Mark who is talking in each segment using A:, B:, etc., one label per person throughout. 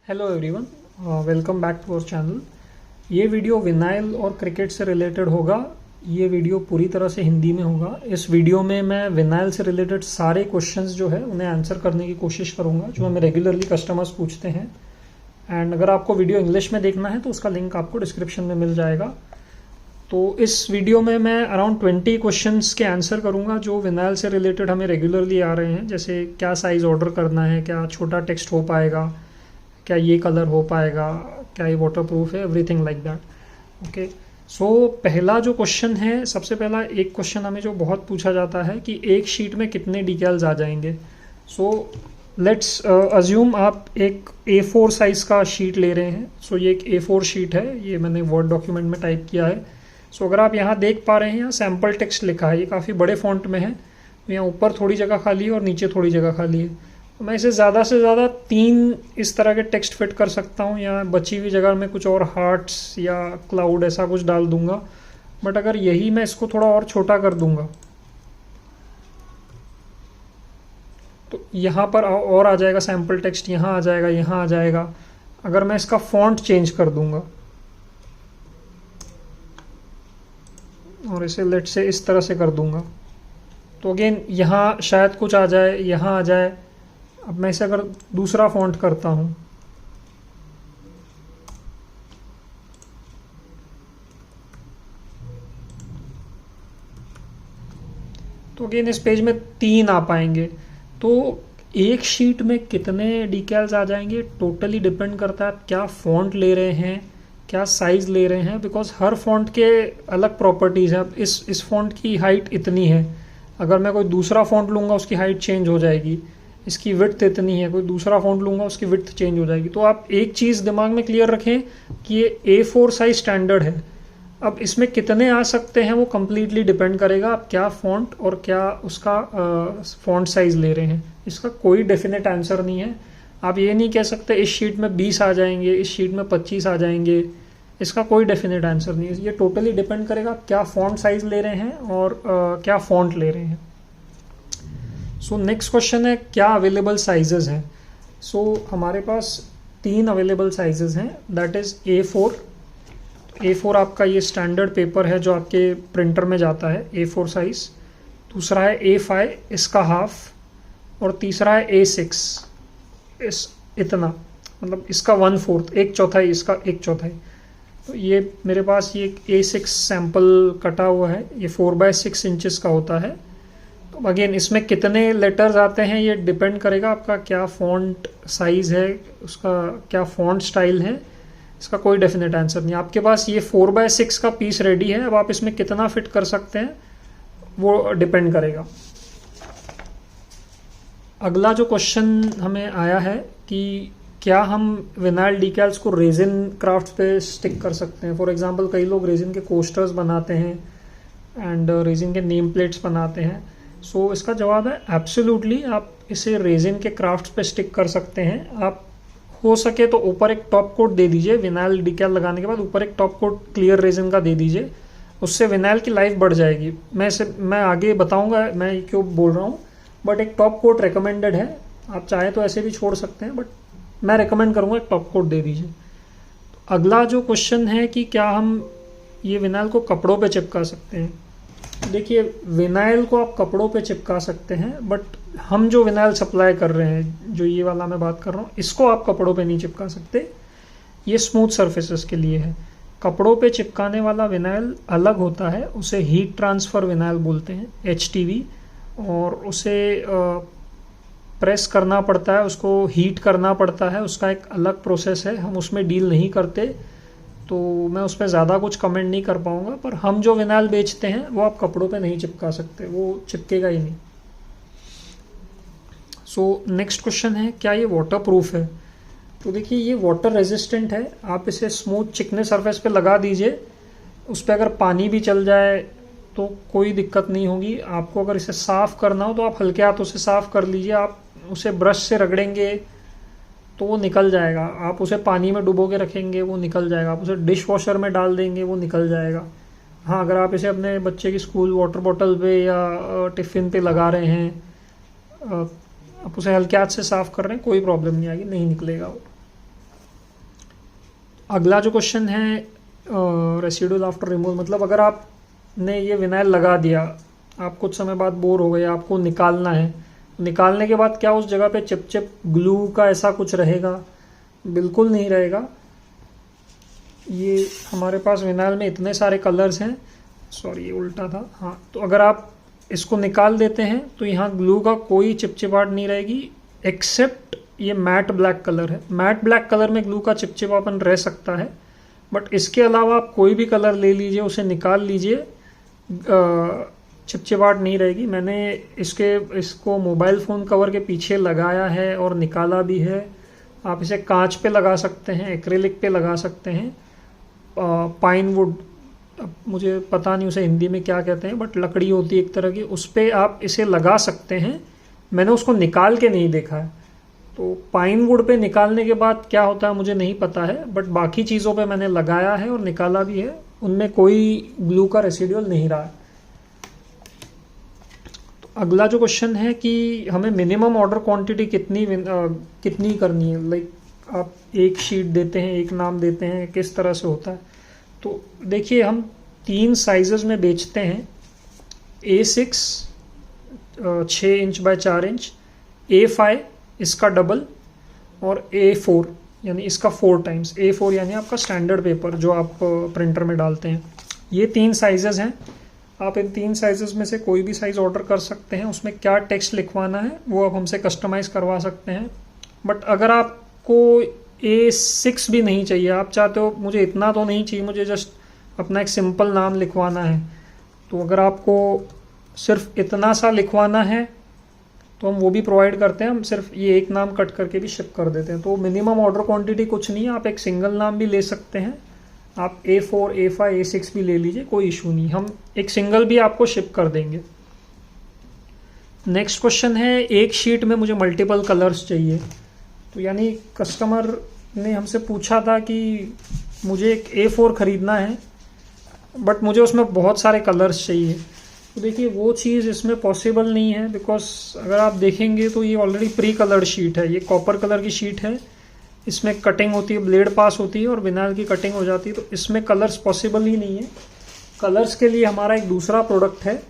A: Hello everyone, welcome back to our channel. ये video vinyl और cricket से related होगा। ये वीडियो पूरी तरह से हिंदी में होगा। इस वीडियो में मैं विनाइल से रिलेटेड सारे क्वेश्चंस जो है उन्हें आंसर करने की कोशिश करूंगा जो हमें रेगुलरली कस्टमर्स पूछते हैं। एंड अगर आपको वीडियो इंग्लिश में देखना है तो उसका लिंक आपको डिस्क्रिप्शन में मिल जाएगा। तो इस वीडियो में मैं अराउंड 20 क्वेश्चंस के आंसर करूंगा जो विनाइल से रिलेटेड हमें रेगुलरली आ रहे हैं, जैसे क्या साइज़ ऑर्डर करना है, क्या छोटा टेक्स्ट हो पाएगा, क्या ये कलर हो पाएगा, क्या ये वाटर प्रूफ है, एवरीथिंग लाइक दैट। ओके, सो पहला जो क्वेश्चन है, सबसे पहला एक क्वेश्चन हमें जो बहुत पूछा जाता है कि एक शीट में कितने डिटेल्स आ जाएंगे। सो लेट्स अज्यूम आप एक A4 साइज का शीट ले रहे हैं। सो ये एक A4 शीट है, ये मैंने वर्ड डॉक्यूमेंट में टाइप किया है। सो अगर आप यहाँ देख पा रहे हैं, यहाँ सैम्पल टेक्स्ट लिखा है, ये काफ़ी बड़े फॉन्ट में है। यहाँ ऊपर थोड़ी जगह खाली है और नीचे थोड़ी जगह खाली है। मैं इसे ज़्यादा से ज़्यादा 3 इस तरह के टेक्स्ट फिट कर सकता हूँ, या बची हुई जगह में कुछ और हार्ट्स या क्लाउड ऐसा कुछ डाल दूंगा। बट अगर यही मैं इसको थोड़ा और छोटा कर दूंगा तो यहाँ पर और आ जाएगा सैम्पल टेक्स्ट, यहाँ आ जाएगा, यहाँ आ जाएगा। अगर मैं इसका फॉन्ट चेंज कर दूंगा और इसे लेट से इस तरह से कर दूंगा तो अगेन यहाँ शायद कुछ आ जाए, यहाँ आ जाए। अब मैं इसे अगर दूसरा फॉन्ट करता हूं तो अगेन इस पेज में 3 आ पाएंगे। तो एक शीट में कितने डिटेल्स आ जाएंगे टोटली डिपेंड करता है आप क्या फॉन्ट ले रहे हैं, क्या साइज ले रहे हैं, बिकॉज हर फॉन्ट के अलग प्रॉपर्टीज हैं। अब इस फॉन्ट की हाइट इतनी है, अगर मैं कोई दूसरा फॉन्ट लूंगा उसकी हाइट चेंज हो जाएगी। इसकी विड्थ इतनी है, कोई दूसरा फॉन्ट लूंगा उसकी विड्थ चेंज हो जाएगी। तो आप एक चीज़ दिमाग में क्लियर रखें कि ये A4 साइज स्टैंडर्ड है। अब इसमें कितने आ सकते हैं वो कम्प्लीटली डिपेंड करेगा आप क्या फॉन्ट और क्या उसका फॉन्ट साइज ले रहे हैं। इसका कोई डेफिनेट आंसर नहीं है। आप ये नहीं कह सकते इस शीट में 20 आ जाएंगे, इस शीट में 25 आ जाएंगे। इसका कोई डेफिनेट आंसर नहीं है। ये टोटली डिपेंड करेगा आप क्या फॉन्ट साइज ले रहे हैं और क्या फॉन्ट ले रहे हैं। सो नेक्स्ट क्वेश्चन है क्या अवेलेबल साइजेस हैं। सो हमारे पास 3 अवेलेबल साइजेस हैं, दैट इज A4 आपका ये स्टैंडर्ड पेपर है जो आपके प्रिंटर में जाता है, A4 साइज। दूसरा है A5, इसका हाफ। और तीसरा है A6, इस इतना, मतलब इसका 1/4, एक चौथाई, इसका एक चौथाई। तो ये मेरे पास ये A6 सैंपल कटा हुआ है, ये 4/6 इंचेस का होता है। तो अगेन इसमें कितने लेटर्स आते हैं ये डिपेंड करेगा आपका क्या फॉन्ट साइज है, उसका क्या फॉन्ट स्टाइल है। इसका कोई डेफिनेट आंसर नहीं। आपके पास ये 4/6 का पीस रेडी है, अब आप इसमें कितना फिट कर सकते हैं वो डिपेंड करेगा। अगला जो क्वेश्चन हमें आया है कि क्या हम विनाइल डिकैल्स को रेजिन क्राफ्ट पे स्टिक कर सकते हैं। फॉर एग्जांपल कई लोग रेजिन के कोस्टर्स बनाते हैं एंड रेजिन के नेम प्लेट्स बनाते हैं। सो इसका जवाब है एब्सोल्युटली, आप इसे रेजिन के क्राफ्ट्स पे स्टिक कर सकते हैं। आप हो सके तो ऊपर एक टॉप कोट दे दीजिए, विनाइल डिकैल लगाने के बाद ऊपर एक टॉप कोट क्लियर रेजिन का दे दीजिए, उससे विनाइल की लाइफ बढ़ जाएगी। मैं आगे बताऊंगा मैं क्यों बोल रहा हूँ, बट एक टॉप कोट रिकमेंडेड है। आप चाहें तो ऐसे भी छोड़ सकते हैं, बट मैं रिकमेंड करूँगा एक टॉप कोट दे दीजिए। तो अगला जो क्वेश्चन है कि क्या हम ये विनाइल को कपड़ों पे चिपका सकते हैं। देखिए, विनाइल को आप कपड़ों पे चिपका सकते हैं, बट हम जो विनाइल सप्लाई कर रहे हैं, जो ये वाला मैं बात कर रहा हूँ, इसको आप कपड़ों पे नहीं चिपका सकते। ये स्मूथ सरफेसेस के लिए है। कपड़ों पे चिपकाने वाला विनाइल अलग होता है, उसे हीट ट्रांसफर विनाइल बोलते हैं, HTV। और उसे प्रेस करना पड़ता है, उसको हीट करना पड़ता है, उसका एक अलग प्रोसेस है, हम उसमें डील नहीं करते, तो मैं उस पर ज़्यादा कुछ कमेंट नहीं कर पाऊंगा। पर हम जो विनाइल बेचते हैं वो आप कपड़ों पे नहीं चिपका सकते, वो चिपकेगा ही नहीं। सो नेक्स्ट क्वेश्चन है क्या ये वाटर प्रूफ है। तो देखिए, ये वाटर रेजिस्टेंट है। आप इसे स्मूथ चिकने सरफेस पे लगा दीजिए, उस पर अगर पानी भी चल जाए तो कोई दिक्कत नहीं होगी। आपको अगर इसे साफ़ करना हो तो आप हल्के हाथों से साफ़ कर लीजिए। आप उसे ब्रश से रगड़ेंगे तो वो निकल जाएगा। आप उसे पानी में डुबो के रखेंगे वो निकल जाएगा। आप उसे डिश वॉशर में डाल देंगे वो निकल जाएगा। हाँ, अगर आप इसे अपने बच्चे की स्कूल वाटर बॉटल पे या टिफ़िन पे लगा रहे हैं, आप उसे हल्के हाथ से साफ़ कर रहे हैं, कोई प्रॉब्लम नहीं आएगी, नहीं निकलेगा वो। अगला जो क्वेश्चन है रेसिडुअल आफ्टर रिमूवल, मतलब अगर आपने ये विनाइल लगा दिया, आप कुछ समय बाद बोर हो गए, आपको निकालना है, निकालने के बाद क्या उस जगह पे चिप चिप ग्लू का ऐसा कुछ रहेगा? बिल्कुल नहीं रहेगा। ये हमारे पास विनाइल में इतने सारे कलर्स हैं, सॉरी ये उल्टा था, हाँ, तो अगर आप इसको निकाल देते हैं तो यहाँ ग्लू का कोई चिपचिपाहट नहीं रहेगी, एक्सेप्ट ये मैट ब्लैक कलर है। मैट ब्लैक कलर में ग्लू का चिपचिपापन रह सकता है, बट इसके अलावा आप कोई भी कलर ले लीजिए, उसे निकाल लीजिए, चिपचिपाहट नहीं रहेगी। मैंने इसको मोबाइल फ़ोन कवर के पीछे लगाया है और निकाला भी है। आप इसे कांच पे लगा सकते हैं, एक्रेलिक पे लगा सकते हैं, पाइन वुड, अब मुझे पता नहीं उसे हिंदी में क्या कहते हैं, बट लकड़ी होती है एक तरह की, उस पर आप इसे लगा सकते हैं। मैंने उसको निकाल के नहीं देखा है, तो पाइन वुड पे निकालने के बाद क्या होता है मुझे नहीं पता है, बट बाकी चीज़ों पे मैंने लगाया है और निकाला भी है, उनमें कोई ग्लू का रेसिडुअल नहीं रहा है। तो अगला जो क्वेश्चन है कि हमें मिनिमम ऑर्डर क्वांटिटी कितनी करनी है, लाइक आप एक शीट देते हैं, एक नाम देते हैं, किस तरह से होता है? तो देखिए, हम 3 साइजेस में बेचते हैं, A6 6 inch by 4 inch, A5 इसका डबल, और A4 यानी इसका 4 टाइम्स। A4 यानी आपका स्टैंडर्ड पेपर जो आप प्रिंटर में डालते हैं। ये 3 साइजेस हैं। आप इन 3 साइजेस में से कोई भी साइज़ ऑर्डर कर सकते हैं। उसमें क्या टेक्स्ट लिखवाना है वो आप हमसे कस्टमाइज़ करवा सकते हैं। बट अगर आपको A6 भी नहीं चाहिए, आप चाहते हो मुझे इतना तो नहीं चाहिए, मुझे जस्ट अपना एक सिंपल नाम लिखवाना है, तो अगर आपको सिर्फ इतना सा लिखवाना है तो हम वो भी प्रोवाइड करते हैं। हम सिर्फ ये एक नाम कट करके भी शिप कर देते हैं। तो मिनिमम ऑर्डर क्वांटिटी कुछ नहीं है, आप एक सिंगल नाम भी ले सकते हैं। आप A4, A5, A6 भी ले लीजिए, कोई इशू नहीं, हम एक सिंगल भी आपको शिप कर देंगे। नेक्स्ट क्वेश्चन है, एक शीट में मुझे मल्टीपल कलर्स चाहिए। तो यानी कस्टमर ने हमसे पूछा था कि मुझे एक A4 खरीदना है, बट मुझे उसमें बहुत सारे कलर्स चाहिए। तो देखिए, वो चीज़ इसमें पॉसिबल नहीं है, बिकॉज अगर आप देखेंगे तो ये ऑलरेडी प्री कलर्ड शीट है, ये कॉपर कलर की शीट है, इसमें कटिंग होती है, ब्लेड पास होती है और विनाइल की कटिंग हो जाती है, तो इसमें कलर्स पॉसिबल ही नहीं है। कलर्स के लिए हमारा एक दूसरा प्रोडक्ट है,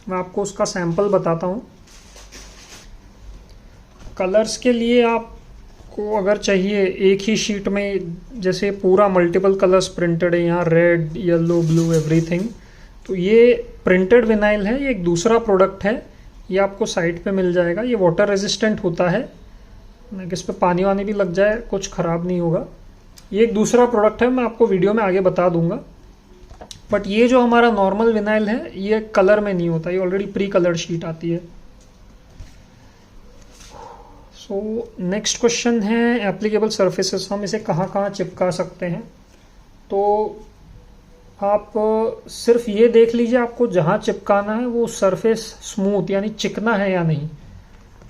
A: मैं आपको उसका सैंपल बताता हूँ। कलर्स के लिए आपको अगर चाहिए एक ही शीट में, जैसे पूरा मल्टीपल कलर्स प्रिंटेड है, यहाँ रेड, येलो, ब्लू, एवरीथिंग, तो ये प्रिंटेड विनाइल है। ये एक दूसरा प्रोडक्ट है, ये आपको साइट पे मिल जाएगा। ये वाटर रेजिस्टेंट होता है, इस पे पानी वानी भी लग जाए कुछ ख़राब नहीं होगा। ये एक दूसरा प्रोडक्ट है, मैं आपको वीडियो में आगे बता दूंगा। बट ये जो हमारा नॉर्मल विनाइल है, ये कलर में नहीं होता, ये ऑलरेडी प्री कलर्ड शीट आती है। सो नेक्स्ट क्वेश्चन है एप्लीकेबल सर्फेसेस, हम इसे कहाँ कहाँ चिपका सकते हैं? तो आप सिर्फ ये देख लीजिए, आपको जहाँ चिपकाना है वो सरफेस स्मूथ यानी चिकना है या नहीं।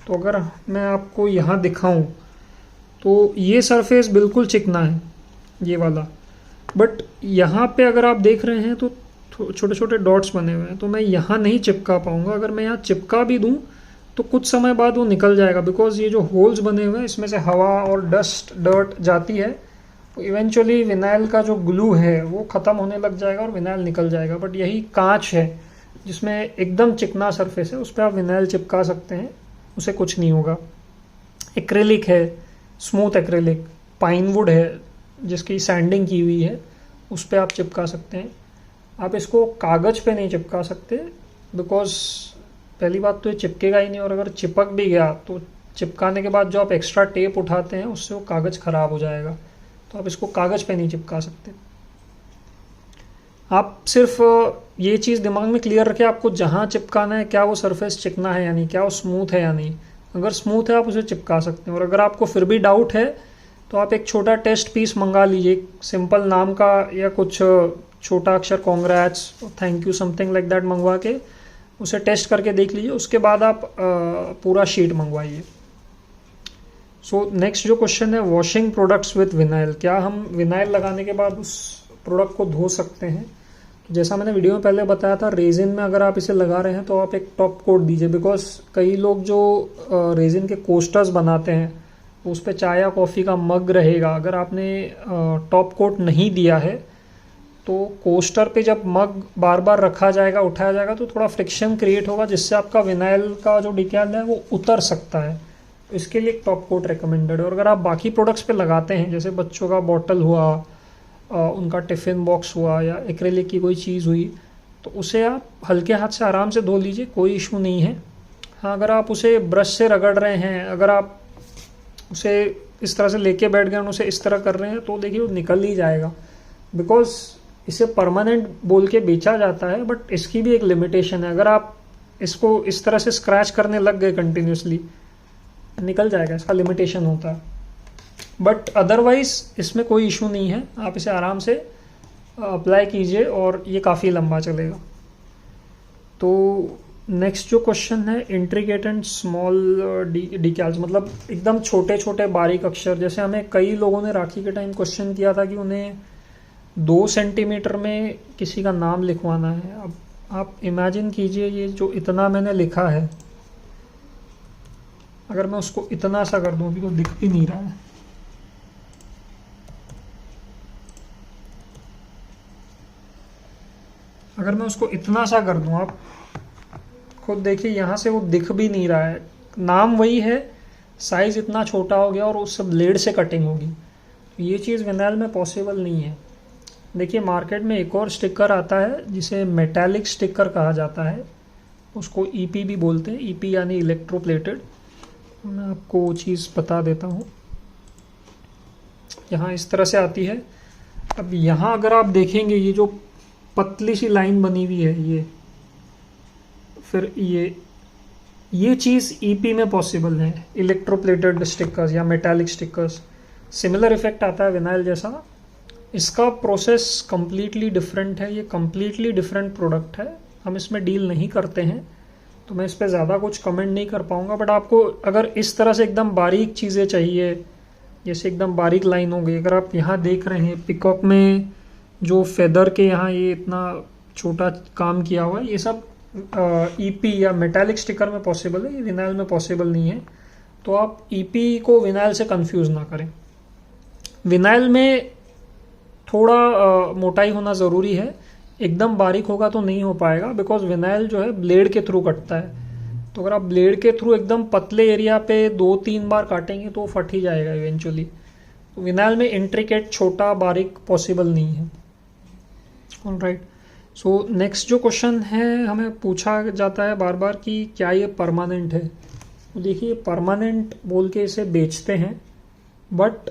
A: तो अगर मैं आपको यहाँ दिखाऊं तो ये सरफेस बिल्कुल चिकना है, ये वाला, बट यहाँ पे अगर आप देख रहे हैं तो छोटे छोटे डॉट्स बने हुए हैं, तो मैं यहाँ नहीं चिपका पाऊंगा। अगर मैं यहाँ चिपका भी दूं तो कुछ समय बाद वो निकल जाएगा, बिकॉज ये जो होल्स बने हुए हैं इसमें से हवा और डस्ट, डर्ट जाती है, तो इवेंचुअली विनाइल का जो ग्लू है वो ख़त्म होने लग जाएगा और विनाइल निकल जाएगा। बट यही कांच है जिसमें एकदम चिकना सरफेस है, उस पर आप विनाइल चिपका सकते हैं, उसे कुछ नहीं होगा। एक्रेलिक है, स्मूथ एक्रेलिक, पाइनवुड है जिसकी सैंडिंग की हुई है, उस पर आप चिपका सकते हैं। आप इसको कागज़ पे नहीं चिपका सकते, बिकॉज पहली बात तो ये चिपकेगा ही नहीं, और अगर चिपक भी गया तो चिपकाने के बाद जो आप एक्स्ट्रा टेप उठाते हैं उससे वो कागज़ ख़राब हो जाएगा, तो आप इसको कागज़ पे नहीं चिपका सकते। आप सिर्फ ये चीज़ दिमाग में क्लियर रखें, आपको जहाँ चिपकाना है क्या वो सरफेस चिकना है या नहीं, क्या वो स्मूथ है या नहीं। अगर स्मूथ है आप उसे चिपका सकते हैं, और अगर आपको फिर भी डाउट है तो आप एक छोटा टेस्ट पीस मंगा लीजिए, सिंपल नाम का या कुछ छोटा अक्षर congrats, thank you, something like that मंगवा के उसे टेस्ट करके देख लीजिए, उसके बाद आप पूरा शीट मंगवाइए। सो नेक्स्ट जो क्वेश्चन है, वॉशिंग प्रोडक्ट्स विद विनाइल, क्या हम विनाइल लगाने के बाद उस प्रोडक्ट को धो सकते हैं? तो जैसा मैंने वीडियो में पहले बताया था, रेजिन में अगर आप इसे लगा रहे हैं तो आप एक टॉप कोट दीजिए, बिकॉज कई लोग जो रेजिन के कोस्टर्स बनाते हैं उस पे चाय या कॉफ़ी का मग रहेगा। अगर आपने टॉप कोट नहीं दिया है तो कोस्टर पे जब मग बार बार रखा जाएगा, उठाया जाएगा, तो थोड़ा फ्रिक्शन क्रिएट होगा जिससे आपका विनाइल का जो डिकैल है वो उतर सकता है। इसके लिए एक टॉप कोट रिकमेंडेड है। और अगर आप बाकी प्रोडक्ट्स पे लगाते हैं, जैसे बच्चों का बॉटल हुआ, उनका टिफ़िन बॉक्स हुआ, या एक्रेलिक की कोई चीज़ हुई, तो उसे आप हल्के हाथ से आराम से धो लीजिए, कोई इशू नहीं है। हाँ, अगर आप उसे ब्रश से रगड़ रहे हैं, अगर आप उसे इस तरह से लेके बैठ गए और उसे इस तरह कर रहे हैं, तो देखिए वो निकल ही जाएगा। बिकॉज इसे परमानेंट बोल के बेचा जाता है, बट इसकी भी एक लिमिटेशन है। अगर आप इसको इस तरह से स्क्रैच करने लग गए कंटिन्यूसली, निकल जाएगा, इसका लिमिटेशन होता है। बट अदरवाइज इसमें कोई इशू नहीं है, आप इसे आराम से अप्लाई कीजिए और ये काफ़ी लंबा चलेगा। तो नेक्स्ट जो क्वेश्चन है, इंट्रिकेट एंड स्मॉल डिकैल्स, मतलब एकदम छोटे छोटे बारीक अक्षर। जैसे हमें कई लोगों ने राखी के टाइम क्वेश्चन किया था कि उन्हें 2 सेंटीमीटर में किसी का नाम लिखवाना है। अब आप इमेजिन कीजिए, ये जो इतना मैंने लिखा है, अगर मैं उसको इतना सा कर दूं, अभी तो दिख भी नहीं रहा है, अगर मैं उसको इतना सा कर दूं, आप खुद देखिए, यहाँ से वो दिख भी नहीं रहा है। नाम वही है, साइज इतना छोटा हो गया और उस ब्लेड से कटिंग होगी। तो ये चीज़ विनाइल में पॉसिबल नहीं है। देखिए मार्केट में एक और स्टिकर आता है जिसे मेटालिक स्टिकर कहा जाता है, उसको ईपी भी बोलते हैं, ईपी यानी इलेक्ट्रोप्लेटेड। मैं आपको वो चीज़ बता देता हूँ। यहाँ इस तरह से आती है। अब यहाँ अगर आप देखेंगे, ये जो पतली सी लाइन बनी हुई है, ये फिर ये चीज़ ईपी में पॉसिबल है, इलेक्ट्रोप्लेटेड स्टिकर्स या मेटालिक स्टिकर्स। सिमिलर इफेक्ट आता है विनाइल जैसा। इसका प्रोसेस कम्प्लीटली डिफरेंट है, ये कम्प्लीटली डिफरेंट प्रोडक्ट है, हम इसमें डील नहीं करते हैं, तो मैं इस पर ज़्यादा कुछ कमेंट नहीं कर पाऊँगा। बट आपको अगर इस तरह से एकदम बारीक चीज़ें चाहिए, जैसे एकदम बारीक लाइन हो गई, अगर आप यहाँ देख रहे हैं पिकॉक में जो फेदर के यहाँ ये इतना छोटा काम किया हुआ है, ये सब ईपी या मेटालिक स्टिकर में पॉसिबल है, ये विनाइल में पॉसिबल नहीं है। तो आप ईपी को विनाइल से कंफ्यूज ना करें। विनाइल में थोड़ा मोटाई होना ज़रूरी है, एकदम बारीक होगा तो नहीं हो पाएगा, बिकॉज विनाइल जो है ब्लेड के थ्रू कटता है। तो अगर आप ब्लेड के थ्रू एकदम पतले एरिया पे 2-3 बार काटेंगे तो फट ही जाएगा इवेंचुअली। तो विनाइल में इंट्रिकेट छोटा बारीक पॉसिबल नहीं है। ऑलराइट, सो नेक्स्ट जो क्वेश्चन है, हमें पूछा जाता है बार बार कि क्या ये परमानेंट है। तो देखिए परमानेंट बोल के इसे बेचते हैं, बट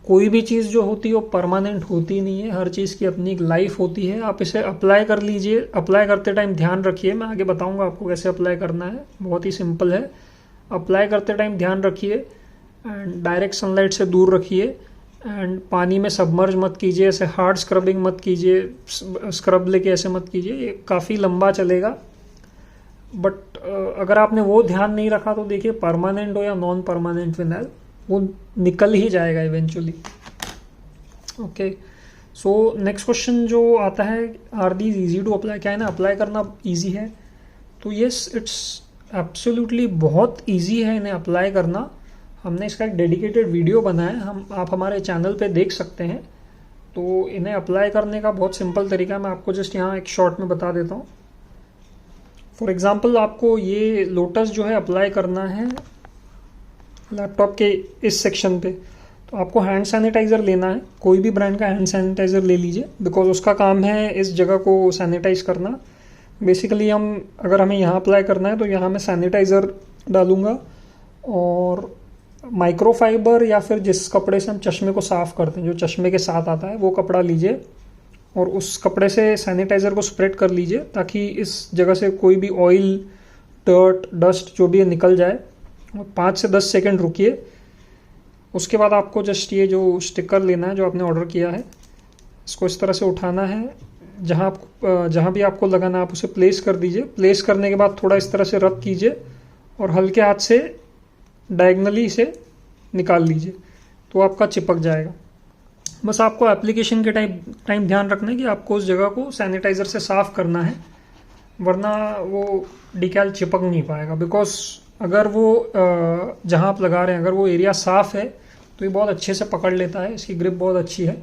A: कोई भी चीज़ जो होती है वो परमानेंट होती नहीं है। हर चीज़ की अपनी एक लाइफ होती है। आप इसे अप्लाई कर लीजिए, अप्लाई करते टाइम ध्यान रखिए, मैं आगे बताऊंगा आपको कैसे अप्लाई करना है, बहुत ही सिंपल है। अप्लाई करते टाइम ध्यान रखिए एंड डायरेक्ट सनलाइट से दूर रखिए एंड पानी में सबमर्ज मत कीजिए, ऐसे हार्ड स्क्रबिंग मत कीजिए, स्क्रब लेके ऐसे मत कीजिए, ये काफ़ी लंबा चलेगा। बट अगर आपने वो ध्यान नहीं रखा तो देखिए परमानेंट हो या नॉन परमानेंट विनाइल, वो निकल ही जाएगा eventually. Okay, so next question जो आता है, are these easy to apply, क्या है ना अप्लाई करना इजी है? तो यस, इट्स एब्सोल्युटली बहुत इजी है इन्हें अप्लाई करना। हमने इसका एक डेडिकेटेड वीडियो बनाया है, आप हमारे चैनल पे देख सकते हैं। तो इन्हें अप्लाई करने का बहुत सिंपल तरीका मैं आपको जस्ट यहाँ एक शॉर्ट में बता देता हूँ। फॉर एग्जांपल आपको ये लोटस जो है अप्लाई करना है लैपटॉप के इस सेक्शन पे, तो आपको हैंड सैनिटाइज़र लेना है, कोई भी ब्रांड का हैंड सैनिटाइज़र ले लीजिए, बिकॉज उसका काम है इस जगह को सैनिटाइज करना। बेसिकली अगर हमें यहाँ अप्लाई करना है तो यहाँ मैं सैनिटाइज़र डालूँगा, और माइक्रोफाइबर या फिर जिस कपड़े से हम चश्मे को साफ़ करते हैं, जो चश्मे के साथ आता है, वो कपड़ा लीजिए और उस कपड़े से सैनिटाइज़र को स्प्रेड कर लीजिए, ताकि इस जगह से कोई भी ऑयल, डर्ट, डस्ट जो भी है निकल जाए। और 5 से 10 सेकंड रुकिए। उसके बाद आपको जस्ट ये जो स्टिकर लेना है जो आपने ऑर्डर किया है, इसको इस तरह से उठाना है, जहाँ भी आपको लगाना है आप उसे प्लेस कर दीजिए। प्लेस करने के बाद थोड़ा इस तरह से रब कीजिए और हल्के हाथ से डायगनली इसे निकाल लीजिए, तो आपका चिपक जाएगा। बस आपको एप्लीकेशन के टाइम ध्यान रखना है कि आपको उस जगह को सैनिटाइज़र से साफ़ करना है, वरना वो डिकैल चिपक नहीं पाएगा। बिकॉज अगर वो जहाँ आप लगा रहे हैं अगर वो एरिया साफ़ है तो ये बहुत अच्छे से पकड़ लेता है, इसकी ग्रिप बहुत अच्छी है।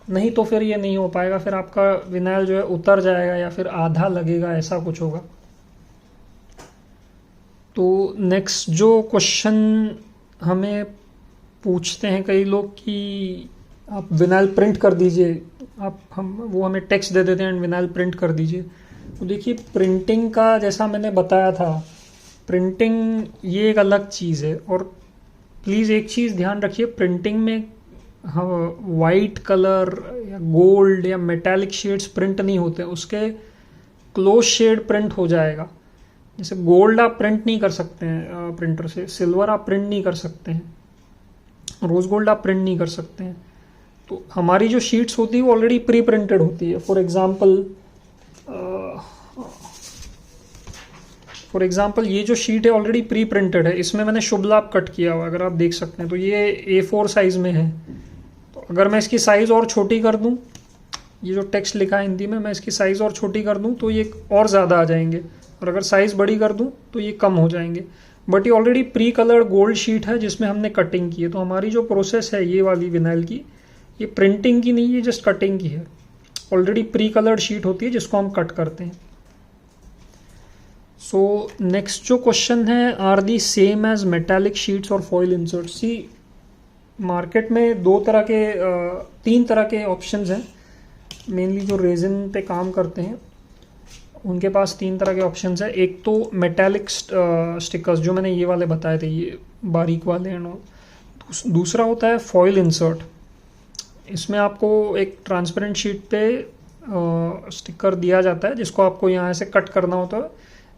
A: नहीं तो फिर ये नहीं हो पाएगा, फिर आपका विनाइल जो है उतर जाएगा या फिर आधा लगेगा, ऐसा कुछ होगा। तो नेक्स्ट जो क्वेश्चन हमें पूछते हैं कई लोग कि आप विनाइल प्रिंट कर दीजिए, वो हमें टेक्स्ट दे देते हैं एंड विनाइल प्रिंट कर दीजिए। तो देखिए प्रिंटिंग का जैसा मैंने बताया था, प्रिंटिंग ये एक अलग चीज़ है। और प्लीज़ एक चीज़ ध्यान रखिए, प्रिंटिंग में हाँ वाइट कलर या गोल्ड या मेटालिक शेड्स प्रिंट नहीं होते, उसके क्लोज शेड प्रिंट हो जाएगा। जैसे गोल्ड आप प्रिंट नहीं कर सकते हैं प्रिंटर से, सिल्वर आप प्रिंट नहीं कर सकते हैं, रोज गोल्ड आप प्रिंट नहीं कर सकते हैं। तो हमारी जो शीट्स होती है वो ऑलरेडी प्री प्रिंटेड होती है। फॉर एग्जांपल ये जो शीट है ऑलरेडी प्री प्रिंटेड है, इसमें मैंने शुभ लाभ कट किया हुआ, अगर आप देख सकते हैं तो ये A4 साइज में है। तो अगर मैं इसकी साइज़ और छोटी कर दूं, ये जो टेक्स्ट लिखा है हिंदी में, मैं इसकी साइज़ और छोटी कर दूं तो ये और ज़्यादा आ जाएंगे, और अगर साइज़ बड़ी कर दूं तो ये कम हो जाएंगे। बट ये already pre coloured gold sheet है जिसमें हमने कटिंग की है। तो हमारी जो प्रोसेस है ये वाली विनाइल की, ये प्रिंटिंग की नहीं है, जस्ट कटिंग की है। ऑलरेडी प्री कलर्ड शीट होती है जिसको हम कट करते हैं। सो नेक्स्ट जो क्वेश्चन है, are the same as metallic sheets और फॉइल इंसर्ट। सी मार्केट में तीन तरह के ऑप्शंस हैं। मेनली जो रेजिन पे काम करते हैं उनके पास तीन तरह के ऑप्शंस हैं। एक तो मेटालिक स्टिकर्स जो मैंने ये वाले बताए थे, ये बारीक वाले हैं। दूसरा होता है फॉइल इंसर्ट। इसमें आपको एक ट्रांसपेरेंट शीट पे स्टिकर दिया जाता है जिसको आपको यहाँ से कट करना होता है।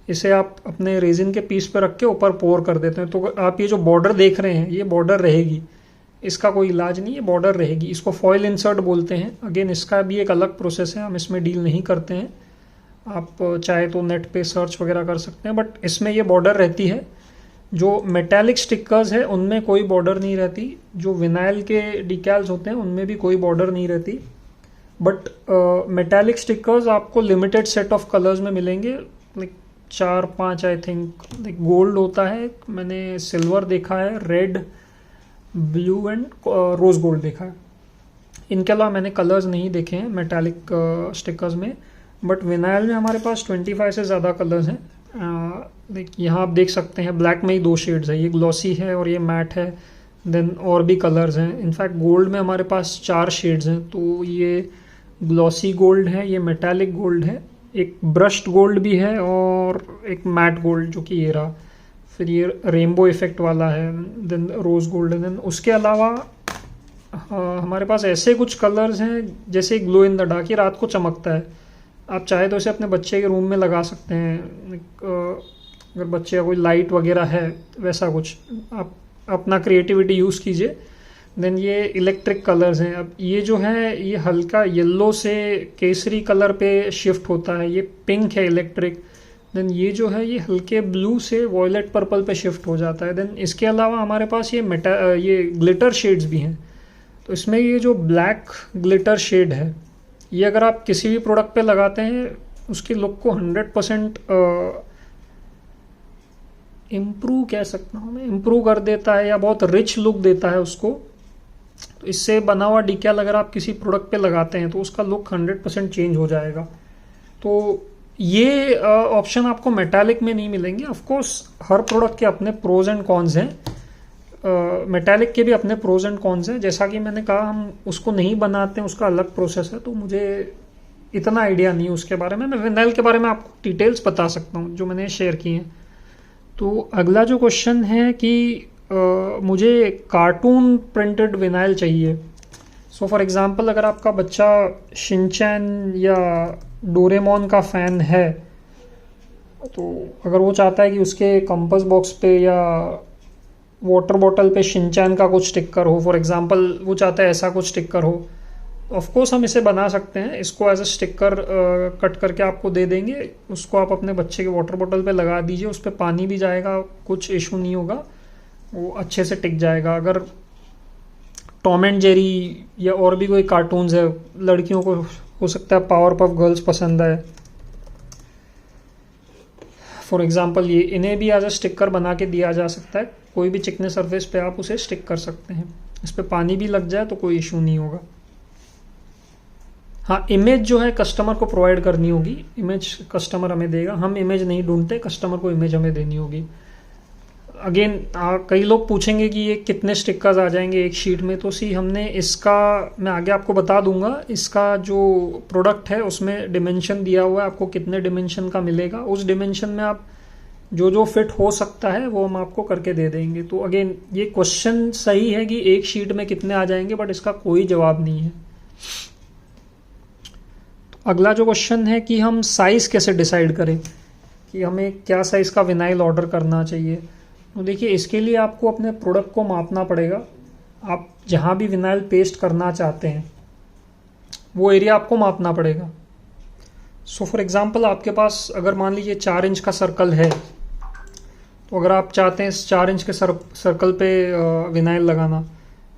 A: इसे आप अपने रेजिन के पीस पे रख के ऊपर पोर कर देते हैं। तो आप ये जो बॉर्डर देख रहे हैं ये बॉर्डर रहेगी, इसका कोई इलाज नहीं, ये बॉर्डर रहेगी। इसको फॉइल इंसर्ट बोलते हैं। अगेन इसका भी एक अलग प्रोसेस है, हम इसमें डील नहीं करते हैं। आप चाहे तो नेट पे सर्च वगैरह कर सकते हैं, बट इसमें ये बॉर्डर रहती है। जो मेटालिक स्टिकर्स है उनमें कोई बॉर्डर नहीं रहती। जो विनाइल के डिकैल्स होते हैं उनमें भी कोई बॉर्डर नहीं रहती। बट मेटालिक स्टिकर्स आपको लिमिटेड सेट ऑफ कलर्स में मिलेंगे, like 4-5 I think. Like gold होता है, मैंने सिल्वर देखा है, red, blue and rose gold देखा है। इनके अलावा मैंने कलर्स नहीं देखे हैं मेटालिक स्टिकर्स में। बट विनाइल में हमारे पास 25 से ज़्यादा कलर्स हैं। यहाँ आप देख सकते हैं ब्लैक में ही 2 शेड्स है, ये ग्लॉसी है और ये मैट है। देन और भी कलर्स हैं। इनफैक्ट गोल्ड में हमारे पास 4 शेड्स हैं। तो ये ग्लॉसी गोल्ड है, ये मेटालिक गोल्ड है, एक ब्रश्ड गोल्ड भी है और एक मैट गोल्ड जो कि ये रहा। फिर ये रेनबो इफेक्ट वाला है, देन रोज गोल्ड। देन उसके अलावा हमारे पास ऐसे कुछ कलर्स हैं जैसे ग्लो इन द डार्क, ये रात को चमकता है। आप चाहे तो इसे अपने बच्चे के रूम में लगा सकते हैं, अगर बच्चे का कोई लाइट वगैरह है वैसा कुछ, आप अपना क्रिएटिविटी यूज़ कीजिए। देन ये इलेक्ट्रिक कलर्स हैं। अब ये जो है ये हल्का येलो से केसरी कलर पे शिफ्ट होता है, ये पिंक है इलेक्ट्रिक। देन ये जो है ये हल्के ब्लू से वॉयलेट पर्पल पे शिफ्ट हो जाता है। देन इसके अलावा हमारे पास ये ग्लिटर शेड्स भी हैं। तो इसमें ये जो ब्लैक ग्लिटर शेड है, ये अगर आप किसी भी प्रोडक्ट पे लगाते हैं उसकी लुक को 100% इम्प्रूव कह सकता हूँ मैं, इम्प्रूव कर देता है या बहुत रिच लुक देता है उसको। तो इससे बना हुआ डिकैल अगर आप किसी प्रोडक्ट पे लगाते हैं तो उसका लुक 100% चेंज हो जाएगा। तो ये ऑप्शन आपको मेटालिक में नहीं मिलेंगे। ऑफ कोर्स हर प्रोडक्ट के अपने प्रोज एंड कॉन्स हैं, मेटालिक के भी अपने प्रोज एंड कॉन्स हैं। जैसा कि मैंने कहा हम उसको नहीं बनाते हैं, उसका अलग प्रोसेस है, तो मुझे इतना आइडिया नहीं है उसके बारे में। मैं विनाइल के बारे में आपको डिटेल्स बता सकता हूँ जो मैंने शेयर की हैं। तो अगला जो क्वेश्चन है कि मुझे कार्टून प्रिंटेड विनाइल चाहिए। सो फॉर एग्जांपल अगर आपका बच्चा शिनचैन या डोरेमोन का फ़ैन है, तो अगर वो चाहता है कि उसके कंपास बॉक्स पे या वाटर बॉटल पे शिनचैन का कुछ स्टिकर हो, फॉर एग्जांपल वो चाहता है ऐसा कुछ स्टिकर हो, ऑफ कोर्स हम इसे बना सकते हैं। इसको एज अ स्टिकर कट करके आपको दे देंगे, उसको आप अपने बच्चे के वाटर बॉटल पे लगा दीजिए, उस पर पानी भी जाएगा, कुछ इशू नहीं होगा, वो अच्छे से टिक जाएगा। अगर टॉम एंड जेरी या और भी कोई कार्टून्स है, लड़कियों को हो सकता है पावर पफ गर्ल्स पसंद है, फॉर एग्जांपल ये इन्हें भी एज अ स्टिकर बना के दिया जा सकता है, कोई भी चिकने सरफेस पे आप उसे स्टिक कर सकते हैं। इस पे पानी भी लग जाए तो कोई इशू नहीं होगा। हाँ, इमेज जो है कस्टमर को प्रोवाइड करनी होगी, इमेज कस्टमर हमें देगा, हम इमेज नहीं ढूंढते, कस्टमर को इमेज हमें देनी होगी। अगेन कई लोग पूछेंगे कि ये कितने स्टिकर्स आ जाएंगे एक शीट में, तो सी हमने इसका, मैं आगे आपको बता दूंगा, इसका जो प्रोडक्ट है उसमें डिमेंशन दिया हुआ है, आपको कितने डिमेंशन का मिलेगा, उस डिमेंशन में आप जो जो फिट हो सकता है वो हम आपको करके दे देंगे। तो अगेन ये क्वेश्चन सही है कि एक शीट में कितने आ जाएंगे, बट इसका कोई जवाब नहीं है। तो अगला जो क्वेश्चन है कि हम साइज कैसे डिसाइड करें कि हमें क्या साइज का विनाइल ऑर्डर करना चाहिए। तो देखिए, इसके लिए आपको अपने प्रोडक्ट को मापना पड़ेगा। आप जहाँ भी विनाइल पेस्ट करना चाहते हैं वो एरिया आपको मापना पड़ेगा। सो फॉर एग्जांपल आपके पास अगर मान लीजिए 4 इंच का सर्कल है, तो अगर आप चाहते हैं इस 4 इंच के सर्कल पे विनाइल लगाना,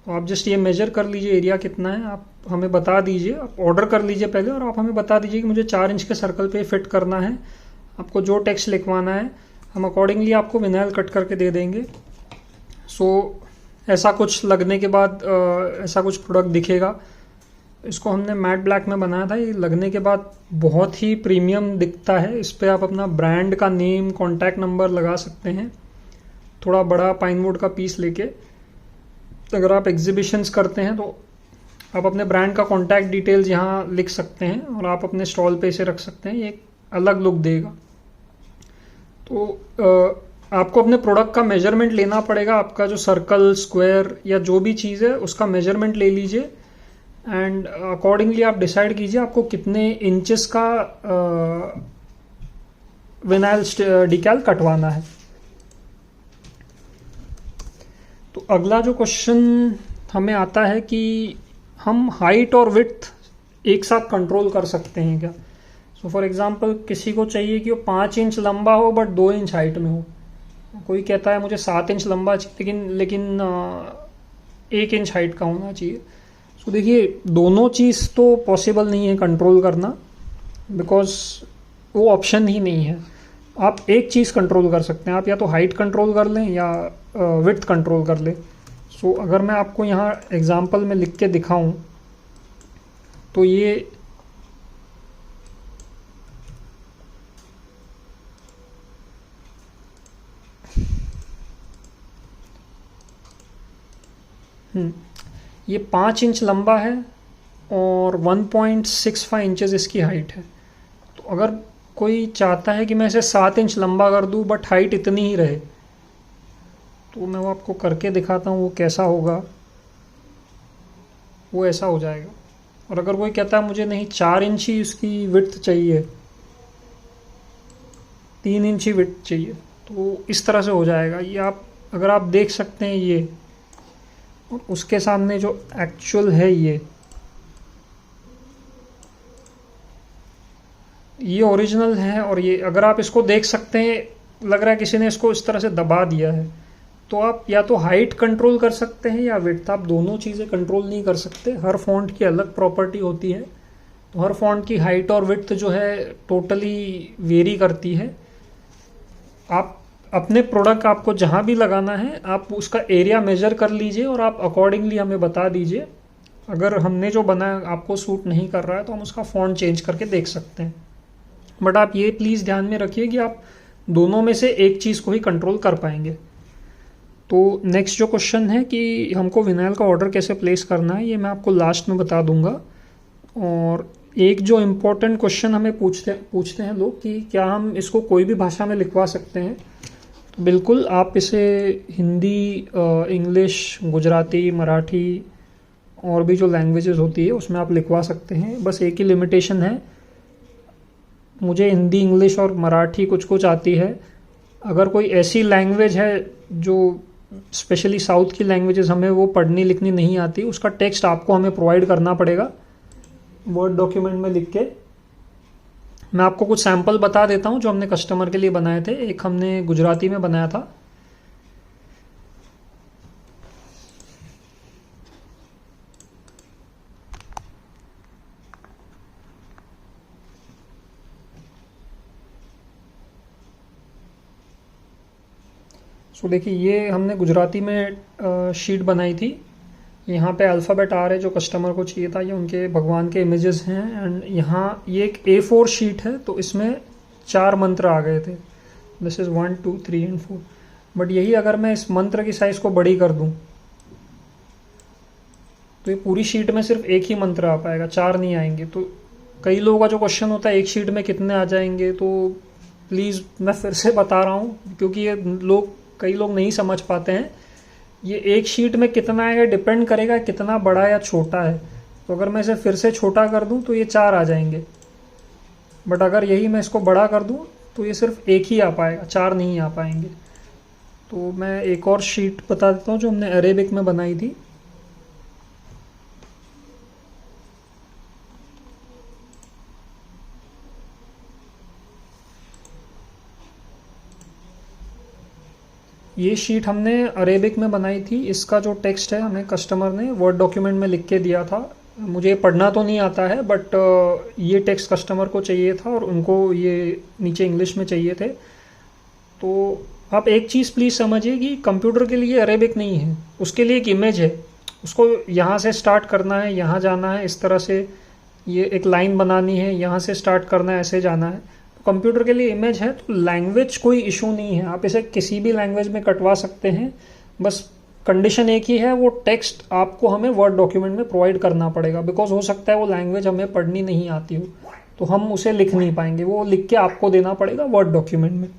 A: तो आप जस्ट ये मेजर कर लीजिए एरिया कितना है, आप हमें बता दीजिए, आप ऑर्डर कर लीजिए पहले और आप हमें बता दीजिए कि मुझे 4 इंच के सर्कल पे फिट करना है। आपको जो टेक्स्ट लिखवाना है हम अकॉर्डिंगली आपको विनाइल कट करके दे देंगे। सो ऐसा कुछ लगने के बाद ऐसा कुछ प्रोडक्ट दिखेगा। इसको हमने मैट ब्लैक में बनाया था, ये लगने के बाद बहुत ही प्रीमियम दिखता है। इस पर आप अपना ब्रांड का नेम, कॉन्टैक्ट नंबर लगा सकते हैं, थोड़ा बड़ा पाइनवुड का पीस लेके। अगर आप एग्जीबिशंस करते हैं तो आप अपने ब्रांड का कॉन्टैक्ट डिटेल्स यहाँ लिख सकते हैं और आप अपने स्टॉल पे इसे रख सकते हैं, ये एक अलग लुक देगा। तो आपको अपने प्रोडक्ट का मेजरमेंट लेना पड़ेगा, आपका जो सर्कल, स्क्वायर या जो भी चीज़ है उसका मेजरमेंट ले लीजिए एंड अकॉर्डिंगली आप डिसाइड कीजिए आपको कितने इंचेस का विनाइल डिकैल कटवाना है। तो अगला जो क्वेश्चन हमें आता है कि हम हाइट और विड्थ एक साथ कंट्रोल कर सकते हैं क्या। सो फॉर एग्जांपल किसी को चाहिए कि वो 5 इंच लंबा हो बट 2 इंच हाइट में हो, कोई कहता है मुझे 7 इंच लंबा लेकिन 1 इंच हाइट का होना चाहिए। तो देखिए, दोनों चीज़ तो पॉसिबल नहीं है कंट्रोल करना, बिकॉज वो ऑप्शन ही नहीं है। आप एक चीज़ कंट्रोल कर सकते हैं, आप या तो हाइट कंट्रोल कर लें या विड्थ कंट्रोल कर लें। सो अगर मैं आपको यहाँ एग्जांपल में लिख के दिखाऊं तो ये ये 5 इंच लंबा है और 1.65 इंचेस इसकी हाइट है। तो अगर कोई चाहता है कि मैं इसे 7 इंच लंबा कर दूं बट हाइट इतनी ही रहे, तो मैं वो आपको करके दिखाता हूँ वो कैसा होगा। वो ऐसा हो जाएगा। और अगर कोई कहता है मुझे नहीं 4 इंच ही उसकी विड्थ चाहिए, 3 इंच ही विड्थ चाहिए, तो इस तरह से हो जाएगा। ये आप अगर आप देख सकते हैं ये, और उसके सामने जो एक्चुअल है ये ओरिजिनल है। और ये अगर आप इसको देख सकते हैं, लग रहा है किसी ने इसको इस तरह से दबा दिया है। तो आप या तो हाइट कंट्रोल कर सकते हैं या विड्थ, आप दोनों चीज़ें कंट्रोल नहीं कर सकते। हर फॉन्ट की अलग प्रॉपर्टी होती है, तो हर फॉन्ट की हाइट और विड्थ जो है टोटली वेरी करती है। आप अपने प्रोडक्ट आपको जहाँ भी लगाना है आप उसका एरिया मेजर कर लीजिए और आप अकॉर्डिंगली हमें बता दीजिए। अगर हमने जो बनाया आपको सूट नहीं कर रहा है तो हम उसका फॉन्ट चेंज करके देख सकते हैं। बट आप ये प्लीज़ ध्यान में रखिए कि आप दोनों में से एक चीज़ को ही कंट्रोल कर पाएंगे। तो नेक्स्ट जो क्वेश्चन है कि हमको विनाइल का ऑर्डर कैसे प्लेस करना है, ये मैं आपको लास्ट में बता दूंगा। और एक जो इम्पोर्टेंट क्वेश्चन हमें पूछते हैं लोग कि क्या हम इसको कोई भी भाषा में लिखवा सकते हैं। तो बिल्कुल, आप इसे हिंदी, इंग्लिश, गुजराती, मराठी और भी जो लैंग्वेजेस होती है उसमें आप लिखवा सकते हैं। बस एक ही लिमिटेशन है, मुझे हिंदी, इंग्लिश और मराठी कुछ कुछ आती है। अगर कोई ऐसी लैंग्वेज है जो स्पेशली साउथ की लैंग्वेजेस हमें वो पढ़नी लिखनी नहीं आती, उसका टेक्स्ट आपको हमें प्रोवाइड करना पड़ेगा वर्ड डॉक्यूमेंट में लिख के। मैं आपको कुछ सैंपल बता देता हूँ जो हमने कस्टमर के लिए बनाए थे। एक हमने गुजराती में बनाया था। सो देखिए ये हमने गुजराती में शीट बनाई थी। यहाँ पे अल्फ़ाबेट आ रहे जो कस्टमर को चाहिए था, ये उनके भगवान के इमेजेस हैं। एंड यहाँ ये एक A4 शीट है, तो इसमें 4 मंत्र आ गए थे। This is 1 2 3 and 4। बट यही अगर मैं इस मंत्र की साइज़ को बड़ी कर दूँ तो ये पूरी शीट में सिर्फ एक ही मंत्र आ पाएगा, 4 नहीं आएंगे। तो कई लोगों का जो क्वेश्चन होता है एक शीट में कितने आ जाएंगे, तो प्लीज़ मैं फिर से बता रहा हूँ क्योंकि ये कई लोग नहीं समझ पाते हैं। ये एक शीट में कितना आएगा डिपेंड करेगा कितना बड़ा या छोटा है। तो अगर मैं इसे फिर से छोटा कर दूं तो ये 4 आ जाएंगे, बट अगर यही मैं इसको बड़ा कर दूं तो ये सिर्फ एक ही आ पाएगा, 4 नहीं आ पाएंगे। तो मैं एक और शीट बता देता हूँ जो हमने अरेबिक में बनाई थी। ये शीट हमने अरेबिक में बनाई थी। इसका जो टेक्स्ट है हमें कस्टमर ने वर्ड डॉक्यूमेंट में लिख के दिया था। मुझे पढ़ना तो नहीं आता है, बट ये टेक्स्ट कस्टमर को चाहिए था और उनको ये नीचे इंग्लिश में चाहिए थे। तो आप एक चीज़ प्लीज़ समझिए कि कंप्यूटर के लिए अरेबिक नहीं है, उसके लिए एक इमेज है। उसको यहाँ से स्टार्ट करना है, यहाँ जाना है, इस तरह से ये एक लाइन बनानी है, यहाँ से स्टार्ट करना है, ऐसे जाना है। कंप्यूटर के लिए इमेज है, तो लैंग्वेज कोई इशू नहीं है, आप इसे किसी भी लैंग्वेज में कटवा सकते हैं। बस कंडीशन एक ही है, वो टेक्स्ट आपको हमें वर्ड डॉक्यूमेंट में प्रोवाइड करना पड़ेगा। बिकॉज हो सकता है वो लैंग्वेज हमें पढ़नी नहीं आती हो, तो हम उसे लिख नहीं पाएंगे, वो लिख के आपको देना पड़ेगा वर्ड डॉक्यूमेंट में।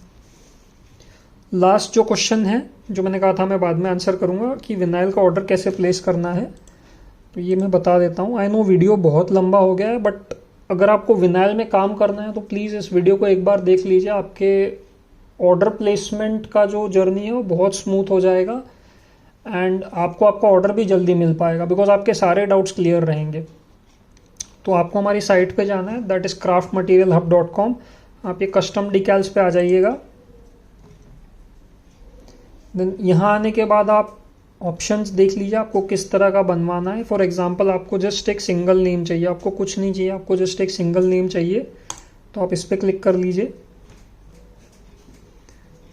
A: लास्ट जो क्वेश्चन है जो मैंने कहा था मैं बाद में आंसर करूंगा कि विनाइल का ऑर्डर कैसे प्लेस करना है, तो ये मैं बता देता हूँ। आई नो वीडियो बहुत लंबा हो गया है, बट अगर आपको विनाइल में काम करना है तो प्लीज़ इस वीडियो को एक बार देख लीजिए। आपके ऑर्डर प्लेसमेंट का जो जर्नी है वो बहुत स्मूथ हो जाएगा एंड आपको आपका ऑर्डर भी जल्दी मिल पाएगा, बिकॉज आपके सारे डाउट्स क्लियर रहेंगे। तो आपको हमारी साइट पे जाना है, दैट इज़ craftmaterialhub.com। आप ये कस्टम डिकैल्स पे आ जाइएगा। देन यहाँ आने के बाद आप ऑप्शंस देख लीजिए आपको किस तरह का बनवाना है। फॉर एग्जांपल आपको जस्ट एक सिंगल नेम चाहिए, आपको कुछ नहीं चाहिए, आपको जस्ट एक सिंगल नेम चाहिए, तो आप इस पर क्लिक कर लीजिए।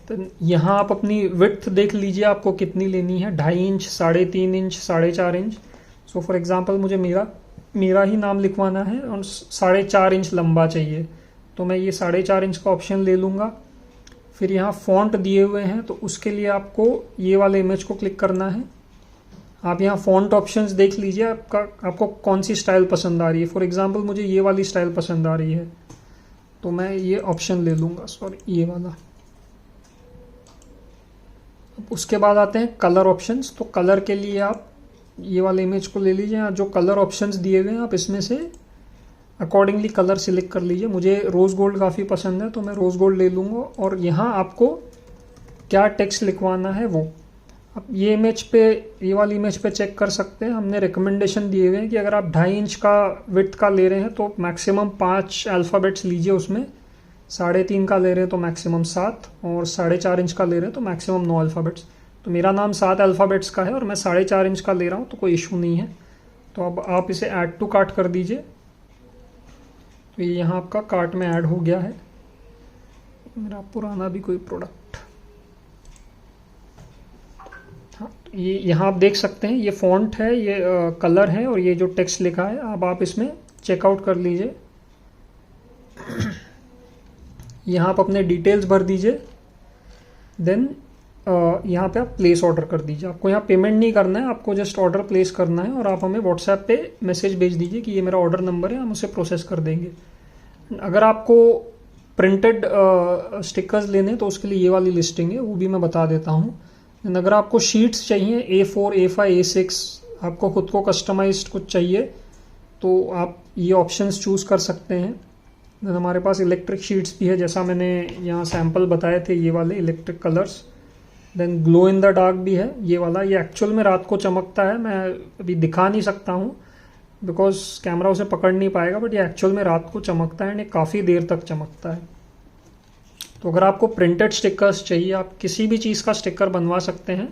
A: तो यहाँ आप अपनी विड्थ देख लीजिए आपको कितनी लेनी है, 2.5 inch, 3.5 inch, 4.5 inch. So for example मुझे मेरा ही नाम लिखवाना है और 4.5 इंच लंबा चाहिए, तो मैं ये 4.5 इंच का ऑप्शन ले लूँगा। फिर यहाँ फॉन्ट दिए हुए हैं, तो उसके लिए आपको ये वाले इमेज को क्लिक करना है। आप यहाँ फॉन्ट ऑप्शंस देख लीजिए आपको कौन सी स्टाइल पसंद आ रही है। फॉर एग्जांपल मुझे ये वाली स्टाइल पसंद आ रही है, तो मैं ये ऑप्शन ले लूँगा, सॉरी ये वाला। अब उसके बाद आते हैं कलर ऑप्शंस। तो कलर के लिए आप ये वाले इमेज को ले लीजिए, जो कलर ऑप्शंस दिए हुए हैं आप इसमें से अकॉर्डिंगली कलर सिलेक्ट कर लीजिए। मुझे रोज़ गोल्ड काफ़ी पसंद है, तो मैं रोज़ गोल्ड ले लूँगा। और यहाँ आपको क्या टेक्स्ट लिखवाना है वो आप ये वाली इमेज पे चेक कर सकते हैं। हमने रिकमेंडेशन दिए हुए हैं कि अगर आप 2.5 इंच का विड्थ का ले रहे हैं तो मैक्सिमम 5 अल्फ़ाबेट्स लीजिए उसमें, 3.5 का ले रहे हैं तो मैक्सिमम 7, और 4.5 इंच का ले रहे हैं तो मैक्सिमम 9 अल्फ़ाबेट्स। तो मेरा नाम 7 अल्फ़ाबेट्स का है और मैं 4.5 इंच का ले रहा हूँ, तो कोई इशू नहीं है। तो अब आप इसे ऐड टू कार्ट कर दीजिए। तो ये यहाँ आपका कार्ट में ऐड हो गया है, मेरा पुराना भी कोई प्रोडक्ट। हाँ, ये यहाँ आप देख सकते हैं, ये फॉन्ट है, ये कलर है और ये जो टेक्स्ट लिखा है। अब आप इसमें चेकआउट कर लीजिए। यहाँ आप अपने डिटेल्स भर दीजिए। देन यहाँ पे आप प्लेस ऑर्डर कर दीजिए। आपको यहाँ पेमेंट नहीं करना है, आपको जस्ट ऑर्डर प्लेस करना है और आप हमें व्हाट्सएप पे मैसेज भेज दीजिए कि ये मेरा ऑर्डर नंबर है, हम उसे प्रोसेस कर देंगे। अगर आपको प्रिंटेड स्टिकर्स लेने तो उसके लिए ये वाली लिस्टिंग है, वो भी मैं बता देता हूँ। अगर आपको शीट्स चाहिए A4, A5, A6, आपको खुद को कस्टमाइज्ड कुछ चाहिए तो आप ये ऑप्शंस चूज़ कर सकते हैं। देन हमारे पास इलेक्ट्रिक शीट्स भी है, जैसा मैंने यहाँ सैम्पल बताए थे, ये वाले electric colours. Then glow in the dark भी है ये वाला, ये एक्चुअल में रात को चमकता है। मैं अभी दिखा नहीं सकता हूँ बिकॉज कैमरा उसे पकड़ नहीं पाएगा, बट ये एक्चुअल में रात को चमकता है एंड ये काफ़ी देर तक चमकता है। तो अगर आपको प्रिंटेड स्टिकर्स चाहिए, आप किसी भी चीज़ का स्टिकर बनवा सकते हैं,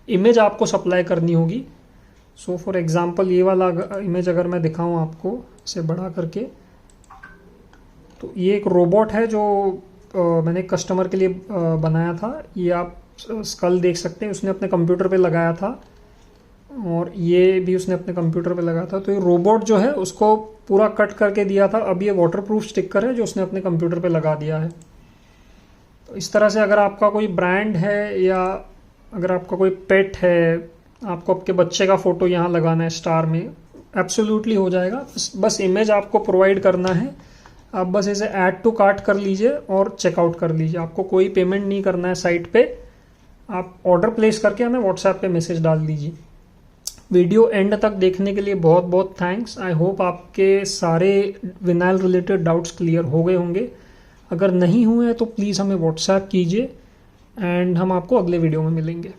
A: इमेज आपको सप्लाई करनी होगी। सो फॉर एग्जांपल ये वाला इमेज अगर मैं दिखाऊं आपको इसे बड़ा करके, तो ये एक रोबोट है जो मैंने कस्टमर के लिए बनाया था। ये आप स्कल देख सकते हैं, उसने अपने कंप्यूटर पे लगाया था, और ये भी उसने अपने कंप्यूटर पे लगाया था। तो ये रोबोट जो है उसको पूरा कट करके दिया था। अब ये वाटरप्रूफ स्टिकर है जो उसने अपने कंप्यूटर पे लगा दिया है। तो इस तरह से अगर आपका कोई ब्रांड है या अगर आपका कोई पेट है, आपको आपके बच्चे का फ़ोटो यहाँ लगाना है स्टार में, एब्सोल्युटली हो जाएगा। बस इमेज आपको प्रोवाइड करना है, आप बस इसे ऐड टू कार्ट कर लीजिए और चेकआउट कर लीजिए। आपको कोई पेमेंट नहीं करना है साइट पे, आप ऑर्डर प्लेस करके हमें व्हाट्सएप पे मैसेज डाल दीजिए। वीडियो एंड तक देखने के लिए बहुत बहुत थैंक्स। आई होप आपके सारे विनाइल रिलेटेड डाउट्स क्लियर हो गए होंगे। अगर नहीं हुए तो प्लीज़ हमें व्हाट्सएप कीजिए एंड हम आपको अगले वीडियो में मिलेंगे।